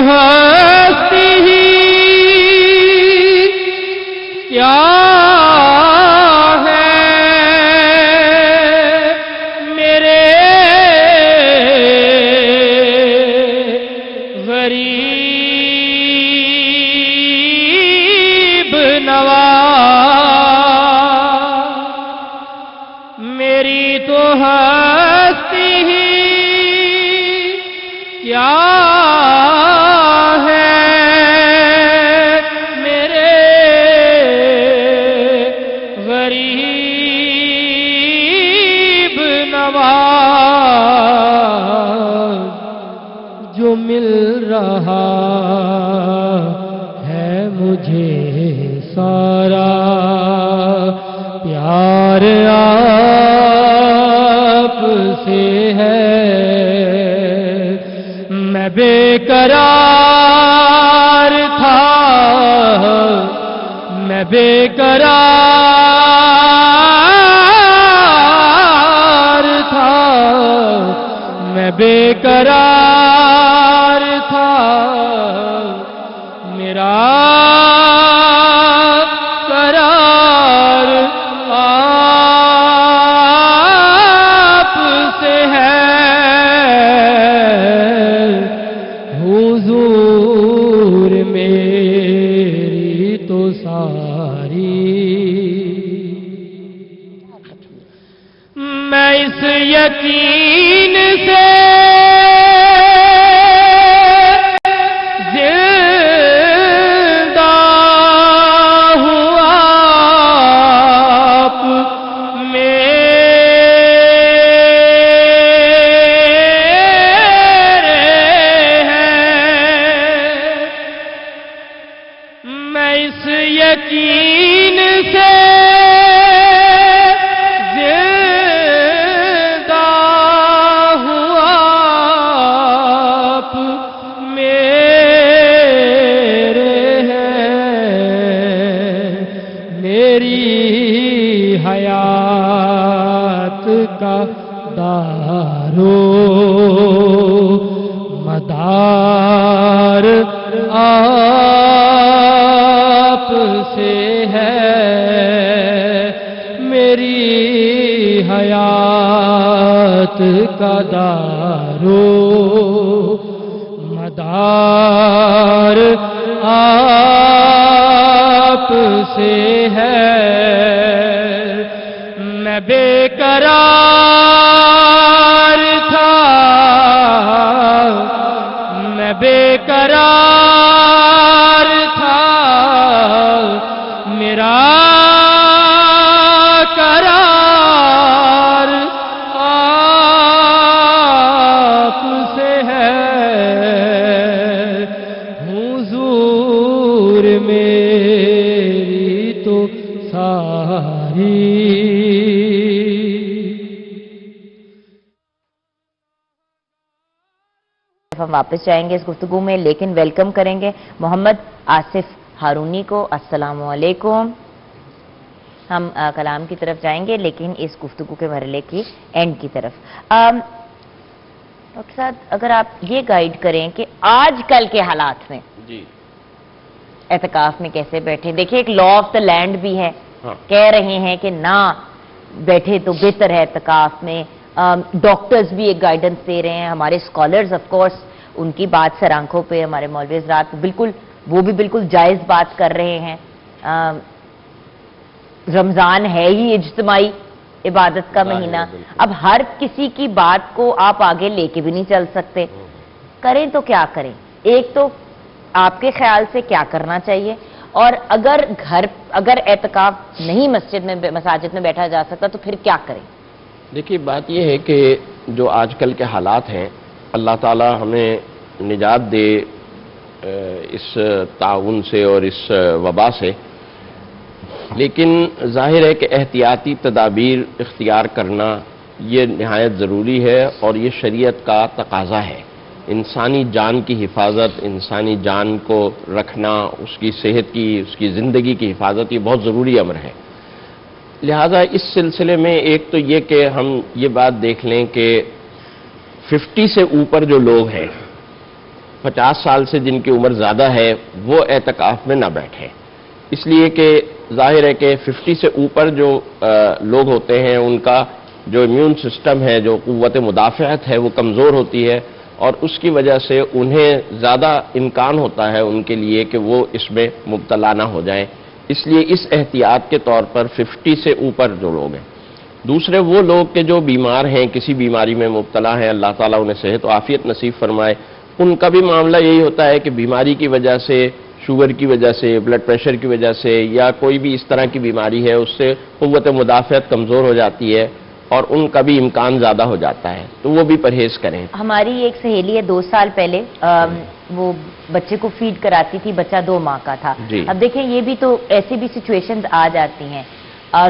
ہستی ہی کیا سارا پیار آپ سے ہے، میں بے قرار تھا، میں بے قرار تھا، میں بے قرار تھا، میرا یقین سے زندہ ہوا آپ میرے ہیں، میں اس یقین سے مدار آپ سے ہے، میری حیات کا دارو مدار آپ سے ہے، میں بے قرار تھا، میں بے قرار تھا، میرا قرار آپ سے ہے، حضور میری تو ساری۔ ہم واپس جائیں گے اس گفتگو میں، لیکن ویلکم کریں گے محمد آصف ہارونی کو۔ السلام علیکم۔ ہم کلام کی طرف جائیں گے، لیکن اس گفتگو کے مرحلے کی اینڈ کی طرف۔ ڈاکٹر صاحب، اگر آپ یہ گائیڈ کریں کہ آج کل کے حالات میں جی اعتکاف میں کیسے بیٹھیں؟ دیکھیں ایک لا آف دا لینڈ بھی ہے، کہہ رہے ہیں کہ نہ بیٹھے تو بہتر ہے اعتکاف میں، ڈاکٹرز بھی ایک گائیڈنس دے رہے ہیں، ہمارے اسکالرز آف کورس ان کی بات سر آنکھوں پہ، ہمارے مولوی حضرات بالکل وہ بھی بالکل جائز بات کر رہے ہیں۔ رمضان ہے ہی اجتماعی عبادت کا مہینہ، اب ہر کسی کی بات کو آپ آگے لے کے بھی نہیں چل سکتے، کریں تو کیا کریں؟ ایک تو آپ کے خیال سے کیا کرنا چاہیے، اور اگر اعتکاف نہیں مساجد میں بیٹھا جا سکتا تو پھر کیا کریں؟ دیکھیے بات یہ ہے کہ جو آج کل کے حالات ہیں، اللہ تعالی ہمیں نجات دے اس تعاون سے اور اس وبا سے، لیکن ظاہر ہے کہ احتیاطی تدابیر اختیار کرنا یہ نہایت ضروری ہے، اور یہ شریعت کا تقاضا ہے۔ انسانی جان کی حفاظت، انسانی جان کو رکھنا، اس کی صحت کی، اس کی زندگی کی حفاظت، یہ بہت ضروری امر ہے۔ لہذا اس سلسلے میں ایک تو یہ کہ ہم یہ بات دیکھ لیں کہ 50 سے اوپر جو لوگ ہیں 50 سال سے جن کی عمر زیادہ ہے وہ اعتکاف میں نہ بیٹھیں، اس لیے کہ ظاہر ہے کہ 50 سے اوپر جو لوگ ہوتے ہیں ان کا جو امیون سسٹم ہے، جو قوت مدافعت ہے وہ کمزور ہوتی ہے، اور اس کی وجہ سے انہیں زیادہ امکان ہوتا ہے ان کے لیے کہ وہ اس میں مبتلا نہ ہو جائیں، اس لیے اس احتیاط کے طور پر 50 سے اوپر جو لوگ ہیں۔ دوسرے وہ لوگ کہ جو بیمار ہیں، کسی بیماری میں مبتلا ہیں، اللہ تعالیٰ انہیں صحت و عافیت نصیب فرمائے، ان کا بھی معاملہ یہی ہوتا ہے کہ بیماری کی وجہ سے، شوگر کی وجہ سے، بلڈ پریشر کی وجہ سے، یا کوئی بھی اس طرح کی بیماری ہے، اس سے قوت مدافعت کمزور ہو جاتی ہے اور ان کا بھی امکان زیادہ ہو جاتا ہے، تو وہ بھی پرہیز کریں۔ ہماری ایک سہیلی ہے 2 سال پہلے وہ بچے کو فیڈ کراتی تھی، بچہ 2 ماہ کا تھا۔ جی۔ اب دیکھیں یہ بھی تو ایسی بھی سچویشنز آ جاتی ہیں،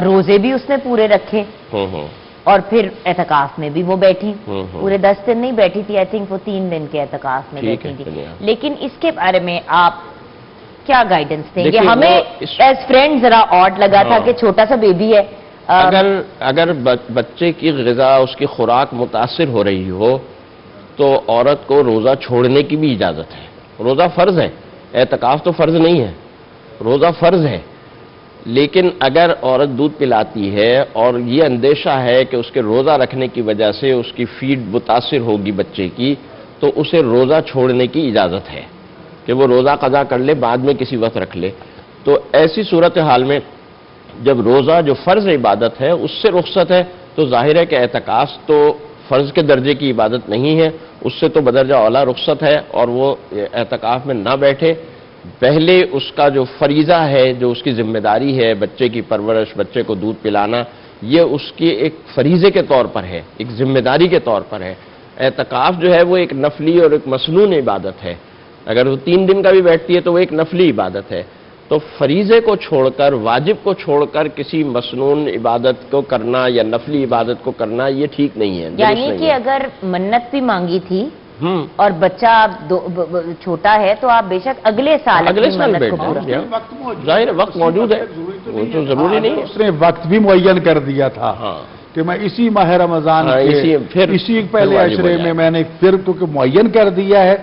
روزے بھی اس نے پورے رکھے اور پھر اعتکاف میں بھی وہ بیٹھی، پورے 10 دن نہیں بیٹھی تھی، آئی تھنک وہ 3 دن کے اعتکاف میں بیٹھی تھی۔ لیکن اس کے بارے میں آپ کیا گائیڈنس دیں گے؟ ہمیں ایز فرینڈ ذرا آڈ لگا تھا کہ چھوٹا سا بیبی ہے، اگر بچے کی غذا، اس کی خوراک متاثر ہو رہی ہو تو عورت کو روزہ چھوڑنے کی بھی اجازت ہے۔ روزہ فرض ہے، اعتکاف تو فرض نہیں ہے، روزہ فرض ہے، لیکن اگر عورت دودھ پلاتی ہے اور یہ اندیشہ ہے کہ اس کے روزہ رکھنے کی وجہ سے اس کی فیڈ متاثر ہوگی بچے کی، تو اسے روزہ چھوڑنے کی اجازت ہے کہ وہ روزہ قضا کر لے، بعد میں کسی وقت رکھ لے۔ تو ایسی صورتحال میں جب روزہ جو فرض عبادت ہے اس سے رخصت ہے، تو ظاہر ہے کہ اعتکاف تو فرض کے درجے کی عبادت نہیں ہے، اس سے تو بدرجہ اولا رخصت ہے، اور وہ اعتکاف میں نہ بیٹھے۔ پہلے اس کا جو فریضہ ہے، جو اس کی ذمہ داری ہے، بچے کی پرورش، بچے کو دودھ پلانا، یہ اس کی ایک فریضے کے طور پر ہے، ایک ذمہ داری کے طور پر ہے۔ اعتکاف جو ہے وہ ایک نفلی اور ایک مسنون عبادت ہے، اگر وہ 3 دن کا بھی بیٹھتی ہے تو وہ ایک نفلی عبادت ہے۔ تو فریضے کو چھوڑ کر، واجب کو چھوڑ کر کسی مسنون عبادت کو کرنا یا نفلی عبادت کو کرنا یہ ٹھیک نہیں ہے، درست یعنی نہیں کہ ہے۔ اگر منت بھی مانگی تھی اور بچہ چھوٹا ہے تو آپ بے شک اگلے سال اپنی منت کو پورا ظاہر وقت موجود ہے، وہ تو ضروری نہیں ہے۔ اس نے وقت بھی معین کر دیا تھا کہ میں اسی ماہ رمضان کے اسی پہلے عشرے میں نے پھر کیونکہ معین کر دیا ہے،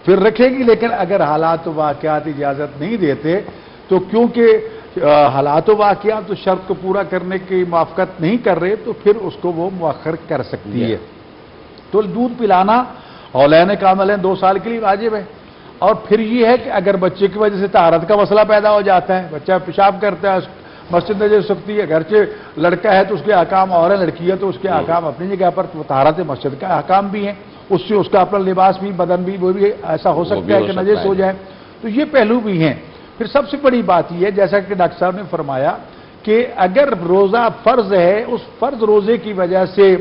پھر رکھے گی، لیکن اگر حالات و واقعات اجازت نہیں دیتے تو کیونکہ حالات و واقعات تو شرط کو پورا کرنے کی موافقت نہیں کر رہے تو پھر اس کو وہ مؤخر کر سکتی ہے۔ تو دودھ پلانا اولین کامل ہیں 2 سال کے لیے واجب ہے۔ اور پھر یہ ہے کہ اگر بچے کی وجہ سے طہارت کا مسئلہ پیدا ہو جاتا ہے، بچہ پیشاب کرتا ہے، مسجد میں جا سکتی ہے، گرچہ لڑکا ہے تو اس کے احکام اور ہے، لڑکی ہے تو اس کے احکام اپنی جگہ پر، طہارت مسجد کا احکام بھی ہیں، اس سے اس کا اپنا لباس بھی، بدن بھی، وہ بھی ایسا ہو سکتا ہے کہ نجس ہو جائے، تو یہ پہلو بھی ہیں۔ پھر سب سے بڑی بات یہ ہے جیسا کہ ڈاکٹر صاحب نے فرمایا کہ اگر روزہ فرض ہے، اس فرض روزے کی وجہ سے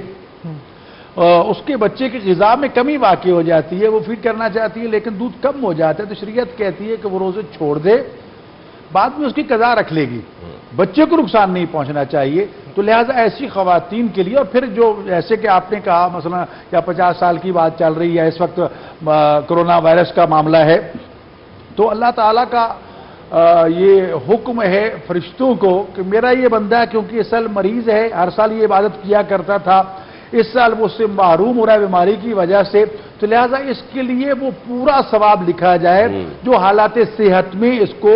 اس کے بچے کی غذا میں کمی واقع ہو جاتی ہے، وہ فیڈ کرنا چاہتی ہے لیکن دودھ کم ہو جاتا ہے، تو شریعت کہتی ہے کہ وہ روزے چھوڑ دے، بعد میں اس کی قضا رکھ لے گی، بچے کو نقصان نہیں پہنچنا چاہیے۔ تو لہٰذا ایسی خواتین کے لیے، اور پھر جو جیسے کہ آپ نے کہا مثلا یا 50 سال کی بات چل رہی ہے، اس وقت کرونا وائرس کا معاملہ ہے، تو اللہ تعالیٰ کا یہ حکم ہے فرشتوں کو کہ میرا یہ بندہ کیونکہ اس سال مریض ہے، ہر سال یہ عبادت کیا کرتا تھا، اس سال وہ اس سے محروم ہو رہا ہے بیماری کی وجہ سے، تو لہٰذا اس کے لیے وہ پورا ثواب لکھا جائے جو حالات صحت میں اس کو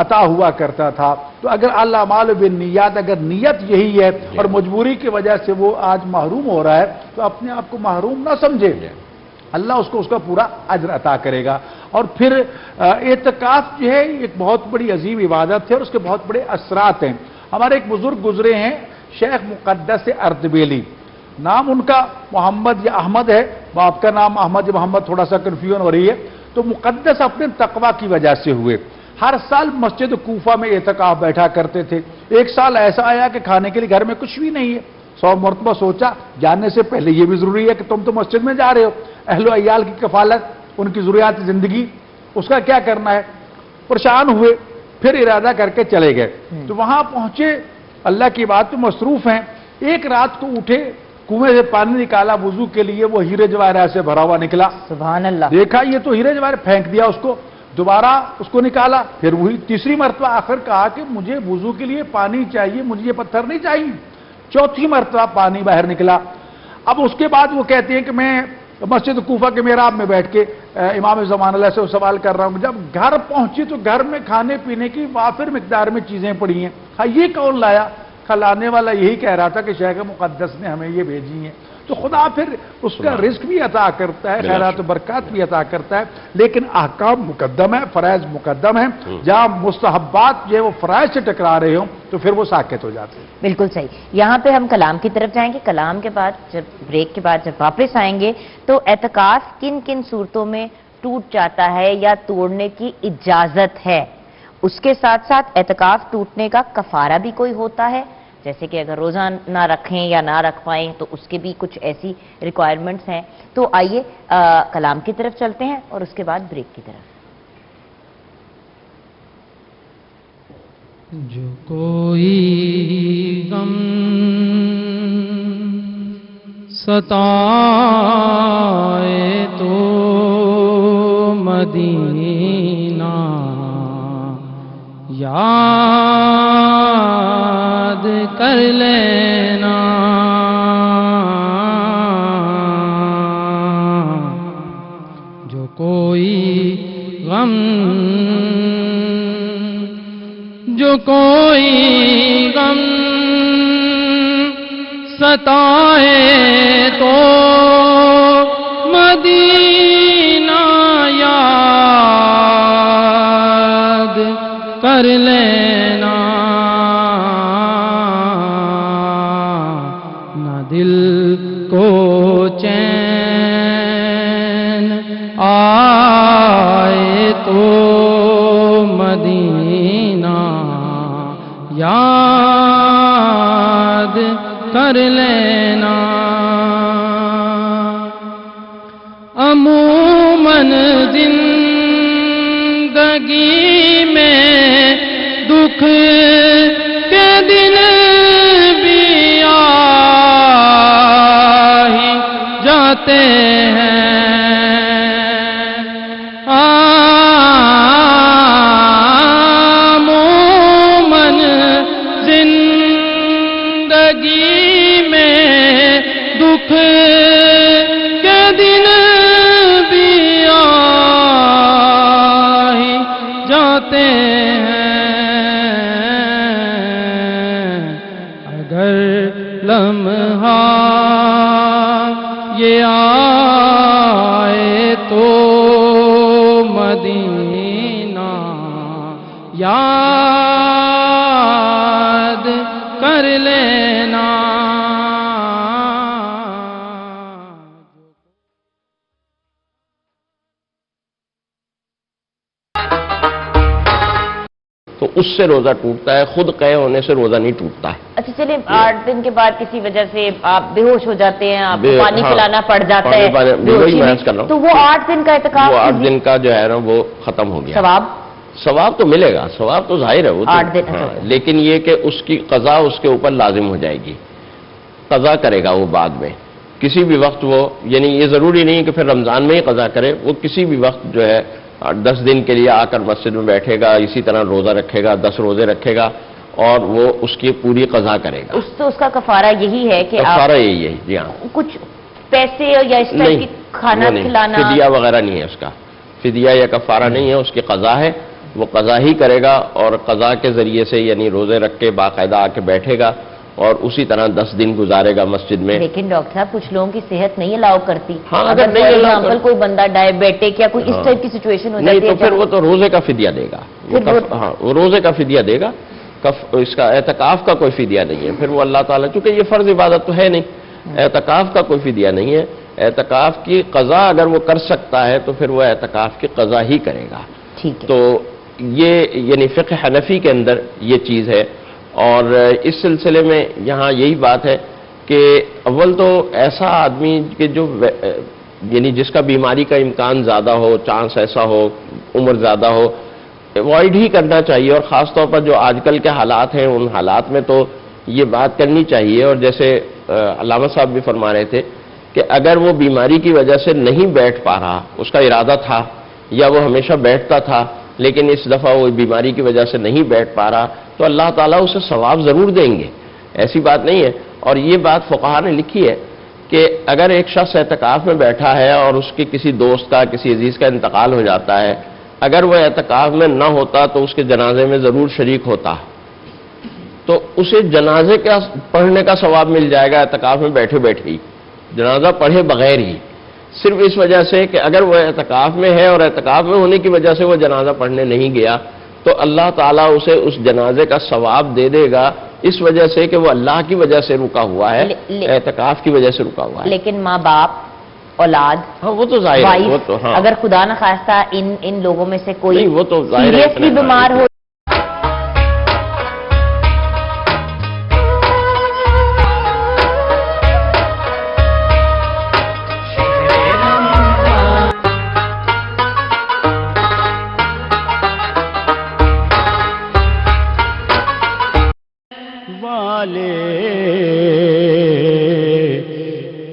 عطا ہوا کرتا تھا۔ تو اگر الاعمال بالنیات، اگر نیت یہی ہے اور مجبوری کی وجہ سے وہ آج محروم ہو رہا ہے تو اپنے آپ کو محروم نہ سمجھے، اللہ اس کو اس کا پورا اجر عطا کرے گا۔ اور پھر اعتکاف جو ہے ایک بہت بڑی عظیم عبادت ہے اور اس کے بہت بڑے اثرات ہیں۔ ہمارے ایک بزرگ گزرے ہیں شیخ مقدس اردبیلی، نام ان کا محمد یا احمد ہے، باپ کا نام احمد یا محمد تھوڑا سا کنفیوژن ہو رہی ہے، تو مقدس اپنے تقوی کی وجہ سے ہوئے، ہر سال مسجد کوفہ میں اعتکاف بیٹھا کرتے تھے۔ ایک سال ایسا آیا کہ کھانے کے لیے گھر میں کچھ بھی نہیں ہے، 100 مرتبہ سوچا جانے سے پہلے یہ بھی ضروری ہے کہ تم تو مسجد میں جا رہے ہو، اہل و عیال کی کفالت، ان کی ضروریات زندگی، اس کا کیا کرنا ہے، پریشان ہوئے، پھر ارادہ کر کے چلے گئے۔ تو وہاں پہنچے، اللہ کی بات پہ مصروف ہیں، ایک رات کو اٹھے، کنویں سے پانی نکالا وضو کے لیے، وہ ہیرے جواہرات سے بھرا ہوا نکلا، سبحان اللہ، دیکھا یہ تو ہیرے جواہر، پھینک دیا اس کو، دوبارہ اس کو نکالا، پھر وہی تیسری مرتبہ آخر کہا کہ مجھے وضو کے لیے پانی چاہیے، مجھے یہ پتھر نہیں چاہیے، چوتھی مرتبہ پانی باہر نکلا۔ اب اس کے بعد وہ کہتے ہیں کہ میں مسجد کوفہ کے محراب میں بیٹھ کے امام زمان اللہ سے سوال کر رہا ہوں. جب گھر پہنچی تو گھر میں کھانے پینے کی وافر مقدار میں چیزیں پڑی ہیں. ہاں یہ کون لایا؟ لانے والا یہی کہہ رہا تھا کہ شیخ مقدس نے ہمیں یہ بھیجی ہیں. تو خدا پھر اس کا رزق بھی عطا کرتا ہے, خیرات و برکات بھی عطا کرتا ہے, لیکن احکام مقدم ہے, فرائض مقدم ہے. جہاں مستحبات جو ہے وہ فرائض سے ٹکرا رہے ہوں تو پھر وہ ساکت ہو جاتے ہیں. بالکل صحیح. یہاں پہ ہم کلام کی طرف جائیں گے. کلام کے بعد جب بریک کے بعد جب واپس آئیں گے تو اعتکاف کن کن صورتوں میں ٹوٹ جاتا ہے یا توڑنے کی اجازت ہے, اس کے ساتھ ساتھ اعتکاف ٹوٹنے کا کفارہ بھی کوئی ہوتا ہے, جیسے کہ اگر روزہ نہ رکھیں یا نہ رکھ پائیں تو اس کے بھی کچھ ایسی ریکوائرمنٹس ہیں. تو آئیے کلام کی طرف چلتے ہیں اور اس کے بعد بریک کی طرف. جو کوئی غم ستائے تو مدینہ یاد کر لینا, جو کوئی غم ستائے تو مدینہ یاد کر لینا, نہ دل کو چین آئے تو مدینہ یاد کر لینا. عموماً زندگی میں دکھ کے دن بھی آ ہی جاتے ہیں, عموماً زندگی میں دکھ کے دن بھی آ ہی جاتے ہیں, اگر لمحہ یہ آئے تو مدینہ یاد کر لینا. تو اس سے روزہ ٹوٹتا ہے, خود قے ہونے سے روزہ نہیں ٹوٹتا ہے. اچھا چلیں 8 دن کے بعد کسی وجہ سے آپ بے ہوش ہو جاتے ہیں, آپ کو پانی ہاں، پلانا پڑ جاتا ہے, وہی بے ہوشی میں میں، عرض کر رہا ہوں. تو وہ 8 دن کا اعتکاف وہ 8 دن کا جو ہے نا وہ ختم ہو گیا. ثواب تو ملے گا, ثواب تو ظاہر ہے, وہ تو 8 دن ہاں، لیکن یہ کہ اس کی قضا اس کے اوپر لازم ہو جائے گی, قضا کرے گا وہ بعد میں کسی بھی وقت. وہ یعنی یہ ضروری نہیں کہ پھر رمضان میں ہی قضا کرے, وہ کسی بھی وقت جو ہے 10 دن کے لیے آ کر مسجد میں بیٹھے گا, اسی طرح روزہ رکھے گا, 10 روزے رکھے گا اور وہ اس کی پوری قضا کرے گا. اس کا کفارہ یہی ہے کہ کفارہ یہی ہے جی ہاں. کچھ پیسے یا اس طرح کی کھانا کھلانا, فدیہ وغیرہ نہیں ہے اس کا, فدیہ یا کفارہ نہیں ہے, اس کی قضا ہے, وہ قضا ہی کرے گا اور قضا کے ذریعے سے یعنی روزے رکھ کے باقاعدہ آ کے بیٹھے گا اور اسی طرح 10 دن گزارے گا مسجد میں. لیکن ڈاکٹر صاحب کچھ لوگوں کی صحت نہیں الاؤ کرتی, ہاں اگر نہیں ایگزامپل کوئی بندہ ڈائبیٹک یا کوئی اس ٹائپ کی سچویشن ہو نہیں جاتی ہے تو پھر وہ تو روزے کا فدیہ دے گا. ہاں وہ روزے کا فدیہ دے گا, اس کا اعتکاف کا کوئی فدیہ نہیں ہے. پھر وہ اللہ تعالیٰ, چونکہ یہ فرض عبادت تو ہے نہیں, اعتکاف کا کوئی فدیہ نہیں ہے. اعتکاف کی قضا اگر وہ کر سکتا ہے تو پھر وہ اعتکاف کی قضا ہی کرے گا. ٹھیک ہے. تو یہ یعنی فقہ حنفی کے اندر یہ چیز ہے. اور اس سلسلے میں یہاں یہی بات ہے کہ اول تو ایسا آدمی کہ جو یعنی جس کا بیماری کا امکان زیادہ ہو, چانس ایسا ہو, عمر زیادہ ہو, اوائڈ ہی کرنا چاہیے. اور خاص طور پر جو آج کل کے حالات ہیں ان حالات میں تو یہ بات کرنی چاہیے. اور جیسے علامہ صاحب بھی فرما رہے تھے کہ اگر وہ بیماری کی وجہ سے نہیں بیٹھ پا رہا, اس کا ارادہ تھا یا وہ ہمیشہ بیٹھتا تھا لیکن اس دفعہ وہ بیماری کی وجہ سے نہیں بیٹھ پا رہا, تو اللہ تعالیٰ اسے ثواب ضرور دیں گے, ایسی بات نہیں ہے. اور یہ بات فقہا نے لکھی ہے کہ اگر ایک شخص اعتکاف میں بیٹھا ہے اور اس کے کسی دوست کا کسی عزیز کا انتقال ہو جاتا ہے، اگر وہ اعتکاف میں نہ ہوتا تو اس کے جنازے میں ضرور شریک ہوتا، تو اسے جنازے کا پڑھنے کا ثواب مل جائے گا اعتکاف میں بیٹھے بیٹھے ہی، جنازہ پڑھے بغیر ہی، صرف اس وجہ سے کہ اگر وہ اعتکاف میں ہے اور اعتکاف میں ہونے کی وجہ سے وہ جنازہ پڑھنے نہیں گیا تو اللہ تعالیٰ اسے اس جنازے کا ثواب دے دے گا، اس وجہ سے کہ وہ اللہ کی وجہ سے رکا ہوا ہے، اعتکاف کی وجہ سے رکا ہوا ہے۔ لیکن ماں باپ، اولاد، ہاں وہ تو ظاہر ہے، وہ تو ہاں، اگر خدا نہ خواستہ ان لوگوں میں سے کوئی نہیں وہ تو ظاہر ہے، سیریسلی بیمار ہو،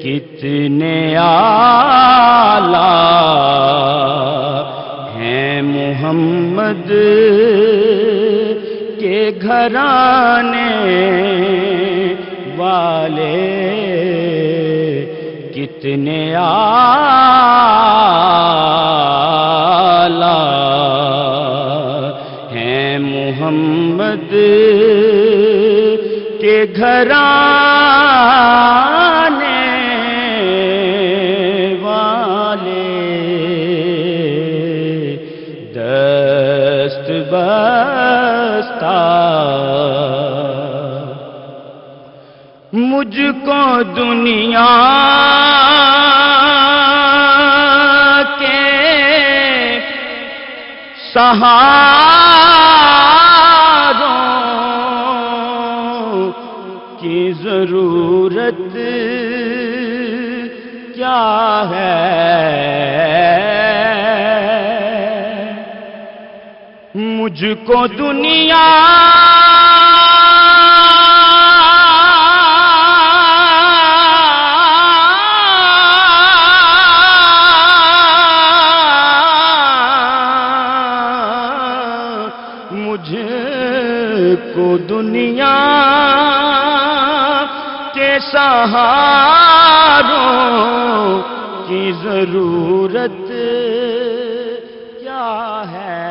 کتنے اعلیٰ ہیں محمد کے گھرانے والے، کتنے اعلیٰ ہیں محمد کے گھرانے والے، دست بستہ مجھ کو دنیا کے سہاروں کی ضرورت کیا ہے، مجھ کو دنیا دنیا کے سہاروں کی ضرورت کیا ہے۔